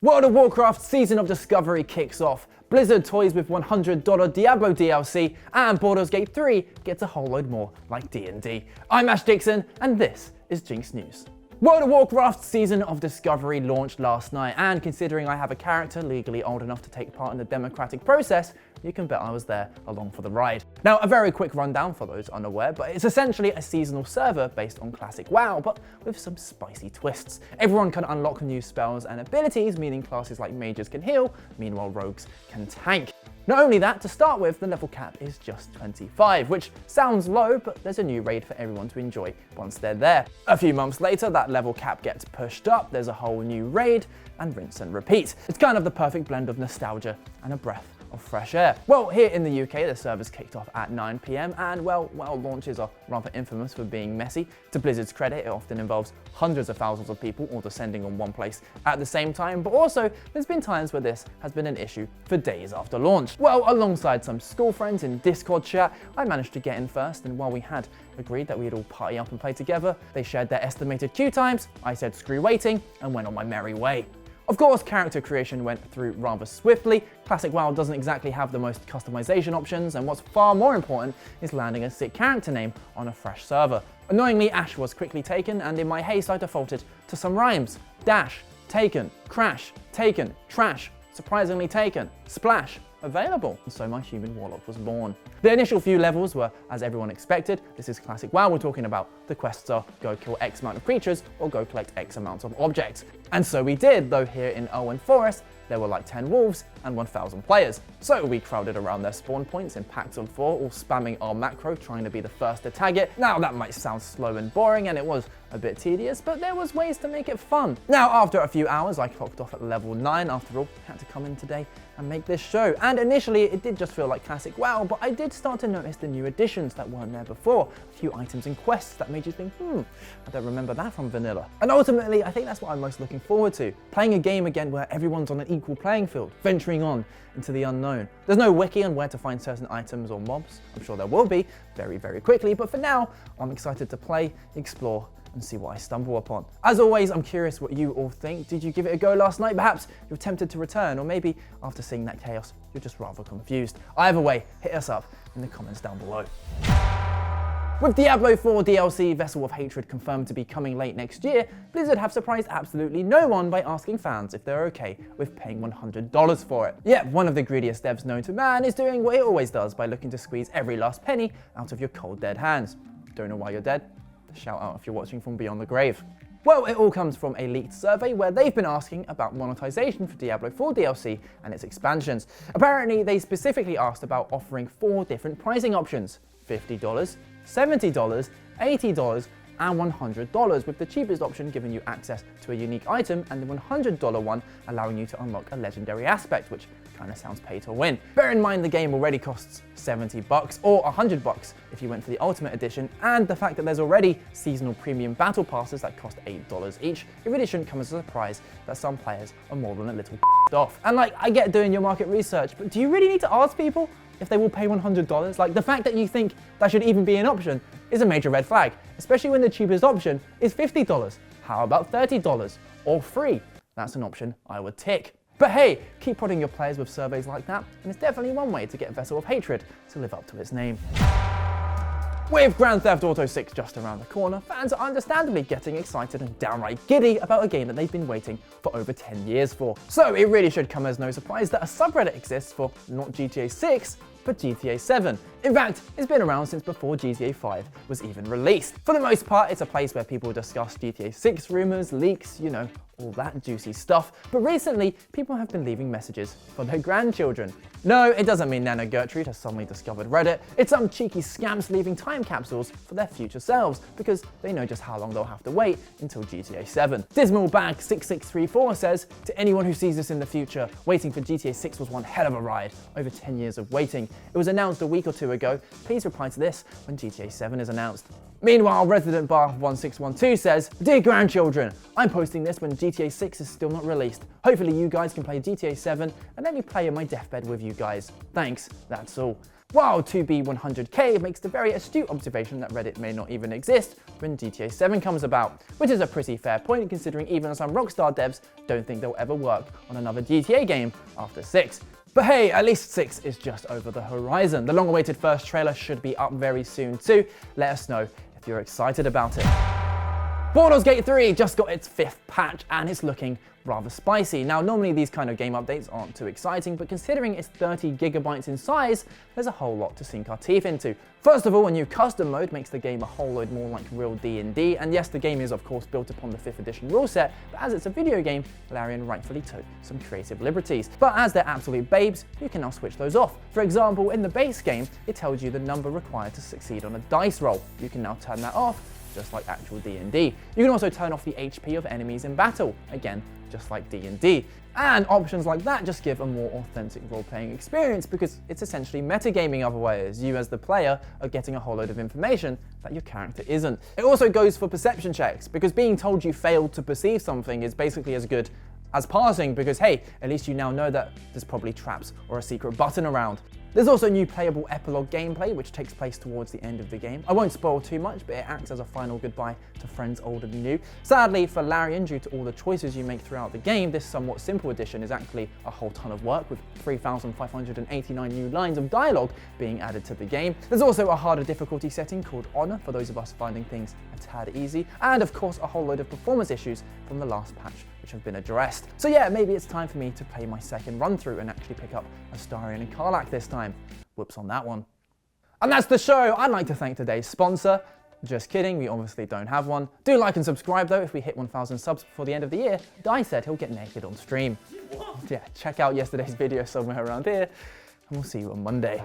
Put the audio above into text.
World of Warcraft Season of Discovery kicks off. Blizzard toys with $100 Diablo DLC, and Baldur's Gate 3 gets a whole load more like D&D. I'm Ash Dixon, and this is GINX News. World of Warcraft Season of Discovery launched last night, and considering I have a character legally old enough to take part in the democratic process, you can bet I was there along for the ride. Now, a very quick rundown for those unaware, but it's essentially a seasonal server based on classic WoW, but with some spicy twists. Everyone can unlock new spells and abilities, meaning classes like mages can heal, meanwhile rogues can tank. Not only that, to start with, the level cap is just 25, which sounds low, but there's a new raid for everyone to enjoy once they're there. A few months later, that level cap gets pushed up, there's a whole new raid, and rinse and repeat. It's kind of the perfect blend of nostalgia and a breath of fresh air. Well, here in the UK, the servers kicked off at 9 PM, and well, launches are rather infamous for being messy. To Blizzard's credit, it often involves hundreds of thousands of people all descending on one place at the same time, but also there's been times where this has been an issue for days after launch. Well, alongside some school friends in Discord chat, I managed to get in first, and while we had agreed that we'd all party up and play together, they shared their estimated queue times, I said screw waiting, and went on my merry way. Of course, character creation went through rather swiftly. Classic WoW doesn't exactly have the most customization options, and what's far more important is landing a sick character name on a fresh server. Annoyingly, Ash was quickly taken, and in my haste I defaulted to some rhymes. Dash, taken, crash, taken, trash, surprisingly taken, splash, available. And so my human warlock was born. The initial few levels were as everyone expected. This is classic WoW, we're talking about the quests are go kill X amount of creatures or go collect X amount of objects. And so we did, though here in Owen Forest, there were like 10 wolves and 1,000 players. So we crowded around their spawn points in packs of 4, all spamming our macro, trying to be the first to tag it. Now that might sound slow and boring, and it was a bit tedious, but there was ways to make it fun. Now, after a few hours, I clocked off at level 9. After all, I had to come in today and make this show. And initially, it did just feel like classic WoW, but I did start to notice the new additions that weren't there before. A few items and quests that made you think, I don't remember that from vanilla. And ultimately, I think that's what I'm most looking forward to. Playing a game again where everyone's on an equal playing field, venturing on into the unknown. There's no wiki on where to find certain items or mobs. I'm sure there will be very, very quickly, but for now, I'm excited to play, explore, and see what I stumble upon. As always, I'm curious what you all think. Did you give it a go last night? Perhaps you're tempted to return, or maybe after seeing that chaos, you're just rather confused. Either way, hit us up in the comments down below. With Diablo 4 DLC Vessel of Hatred confirmed to be coming late next year, Blizzard have surprised absolutely no one by asking fans if they're okay with paying $100 for it. Yet, one of the greediest devs known to man is doing what it always does by looking to squeeze every last penny out of your cold dead hands. Don't know why you're dead? Shout out if you're watching from beyond the grave. Well, it all comes from a leaked survey where they've been asking about monetization for Diablo 4 DLC and its expansions. Apparently, they specifically asked about offering 4 different pricing options: $50, $70, $80, and $100, with the cheapest option giving you access to a unique item and the $100 one allowing you to unlock a legendary aspect, which kind of sounds pay to win. Bear in mind the game already costs $70 or $100 if you went for the Ultimate Edition, and the fact that there's already seasonal premium battle passes that cost $8 each, it really shouldn't come as a surprise that some players are more than a little off. And like, I get doing your market research, but do you really need to ask people if they will pay $100? Like, the fact that you think that should even be an option is a major red flag, especially when the cheapest option is $50. How about $30 or free? That's an option I would tick. But hey, keep prodding your players with surveys like that, and it's definitely one way to get Vessel of Hatred to live up to its name. With Grand Theft Auto 6 just around the corner, fans are understandably getting excited and downright giddy about a game that they've been waiting for over 10 years for. So it really should come as no surprise that a subreddit exists for not GTA 6, but GTA 7. In fact, it's been around since before GTA 5 was even released. For the most part, it's a place where people discuss GTA 6 rumors, leaks, you know, all that juicy stuff. But recently, people have been leaving messages for their grandchildren. No, it doesn't mean Nana Gertrude has suddenly discovered Reddit. It's some cheeky scamps leaving time capsules for their future selves, because they know just how long they'll have to wait until GTA 7. Dismalbag6634 says, to anyone who sees this in the future, waiting for GTA 6 was one hell of a ride. Over 10 years of waiting. It was announced a week or 2 ago. Please reply to this when GTA 7 is announced. Meanwhile, Resident Bar 1612 says, Dear grandchildren, I'm posting this when GTA 6 is still not released. Hopefully you guys can play GTA 7 and let me play in my deathbed with you guys. Thanks, that's all. While 2B100K makes the very astute observation that Reddit may not even exist when GTA 7 comes about, which is a pretty fair point considering even some Rockstar devs don't think they'll ever work on another GTA game after 6. But hey, at least 6 is just over the horizon. The long-awaited first trailer should be up very soon too. Let us know if you're excited about it. Baldur's Gate 3 just got its 5th patch and it's looking rather spicy. Now, normally these kind of game updates aren't too exciting, but considering it's 30 gigabytes in size, there's a whole lot to sink our teeth into. First of all, a new custom mode makes the game a whole load more like real D&D, and yes, the game is of course built upon the 5th edition rule set, but as it's a video game, Larian rightfully took some creative liberties. But as they're absolute babes, you can now switch those off. For example, in the base game, it tells you the number required to succeed on a dice roll. You can now turn that off, just like actual D&D. You can also turn off the HP of enemies in battle, again, just like D&D. And options like that just give a more authentic role-playing experience because it's essentially metagaming otherwise. You as the player are getting a whole load of information that your character isn't. It also goes for perception checks because being told you failed to perceive something is basically as good as passing because hey, at least you now know that there's probably traps or a secret button around. There's also new playable epilogue gameplay, which takes place towards the end of the game. I won't spoil too much, but it acts as a final goodbye to friends old and new. Sadly for Larian, due to all the choices you make throughout the game, this somewhat simple edition is actually a whole ton of work with 3,589 new lines of dialogue being added to the game. There's also a harder difficulty setting called Honor for those of us finding things a tad easy, and of course a whole load of performance issues from the last patch which have been addressed. So yeah, maybe it's time for me to play my second run through and actually pick up Astarion and Karlach this time. Whoops on that one. And that's the show. I'd like to thank today's sponsor. Just kidding, we obviously don't have one. Do like and subscribe though. If we hit 1,000 subs before the end of the year, Di said he'll get naked on stream. Yeah, check out yesterday's video somewhere around here, and we'll see you on Monday.